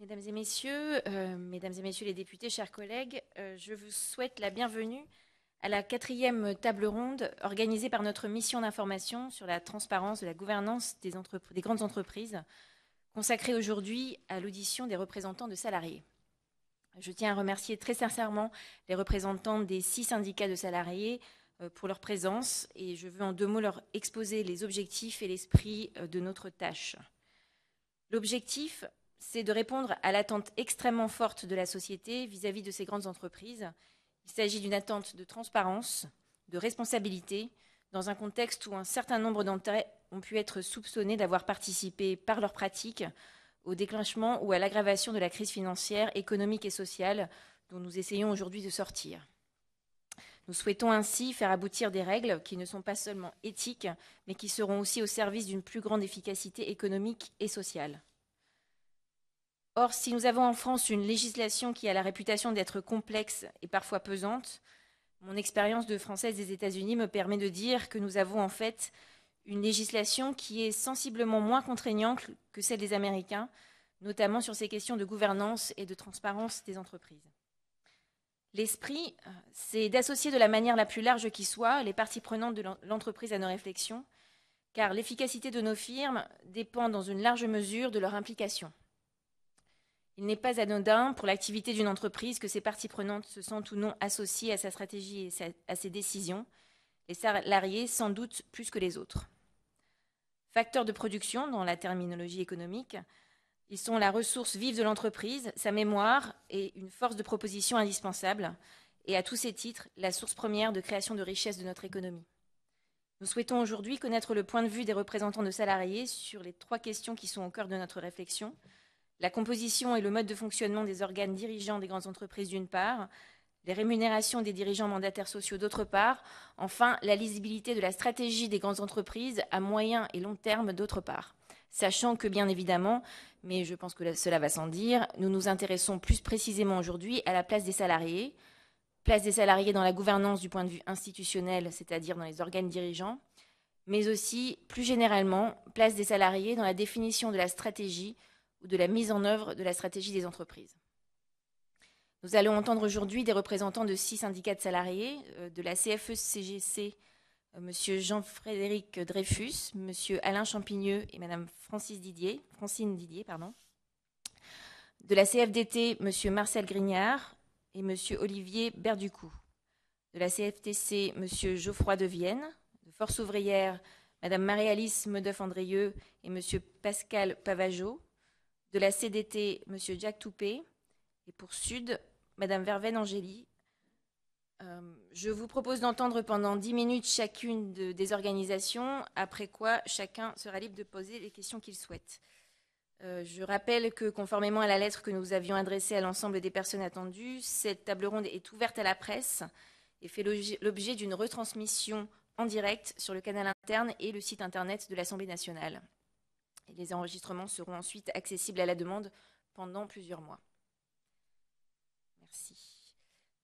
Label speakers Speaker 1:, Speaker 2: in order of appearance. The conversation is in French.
Speaker 1: Mesdames et messieurs les députés, chers collègues, je vous souhaite la bienvenue à la 4e table ronde organisée par notre mission d'information sur la transparence de la gouvernance des grandes entreprises, consacrée aujourd'hui à l'audition des représentants de salariés. Je tiens à remercier très sincèrement les représentants des 6 syndicats de salariés pour leur présence et je veux en 2 mots leur exposer les objectifs et l'esprit de notre tâche. L'objectif, c'est de répondre à l'attente extrêmement forte de la société vis-à-vis de ces grandes entreprises. Il s'agit d'une attente de transparence, de responsabilité, dans un contexte où un certain nombre d'entre elles ont pu être soupçonnées d'avoir participé par leurs pratiques au déclenchement ou à l'aggravation de la crise financière, économique et sociale dont nous essayons aujourd'hui de sortir. Nous souhaitons ainsi faire aboutir des règles qui ne sont pas seulement éthiques, mais qui seront aussi au service d'une plus grande efficacité économique et sociale. Or, si nous avons en France une législation qui a la réputation d'être complexe et parfois pesante, mon expérience de Française des États-Unis me permet de dire que nous avons en fait une législation qui est sensiblement moins contraignante que celle des Américains, notamment sur ces questions de gouvernance et de transparence des entreprises. L'esprit, c'est d'associer de la manière la plus large qui soit les parties prenantes de l'entreprise à nos réflexions, car l'efficacité de nos firmes dépend dans une large mesure de leur implication. Il n'est pas anodin pour l'activité d'une entreprise que ses parties prenantes se sentent ou non associées à sa stratégie et à ses décisions, les salariés sans doute plus que les autres. Facteurs de production dans la terminologie économique, ils sont la ressource vive de l'entreprise, sa mémoire et une force de proposition indispensable, et à tous ces titres, la source première de création de richesse de notre économie. Nous souhaitons aujourd'hui connaître le point de vue des représentants de salariés sur les 3 questions qui sont au cœur de notre réflexion. La composition et le mode de fonctionnement des organes dirigeants des grandes entreprises d'une part, les rémunérations des dirigeants mandataires sociaux d'autre part, enfin la lisibilité de la stratégie des grandes entreprises à moyen et long terme d'autre part. Sachant que bien évidemment, mais je pense que cela va sans dire, nous nous intéressons plus précisément aujourd'hui à la place des salariés dans la gouvernance du point de vue institutionnel, c'est-à-dire dans les organes dirigeants, mais aussi plus généralement, place des salariés dans la définition de la stratégie ou de la mise en œuvre de la stratégie des entreprises. Nous allons entendre aujourd'hui des représentants de 6 syndicats de salariés, de la CFE-CGC, M. Jean-Frédéric Dreyfus, M. Alain Champigneux et Mme Francine Didier, de la CFDT, M. Marcel Grignard et M. Olivier Berducou, de la CFTC, M. Geoffroy Devienne, de Force ouvrière, Mme Marie-Alice Medeuf-Andrieux et M. Pascal Pavageau, de la CDT, M. Jacques Toupé, et pour Sud, Mme Verveine Angéli. Je vous propose d'entendre pendant 10 minutes chacune des organisations, après quoi chacun sera libre de poser les questions qu'il souhaite. Je rappelle que, conformément à la lettre que nous avions adressée à l'ensemble des personnes attendues, cette table ronde est ouverte à la presse et fait l'objet d'une retransmission en direct sur le canal interne et le site internet de l'Assemblée nationale. Et les enregistrements seront ensuite accessibles à la demande pendant plusieurs mois. Merci.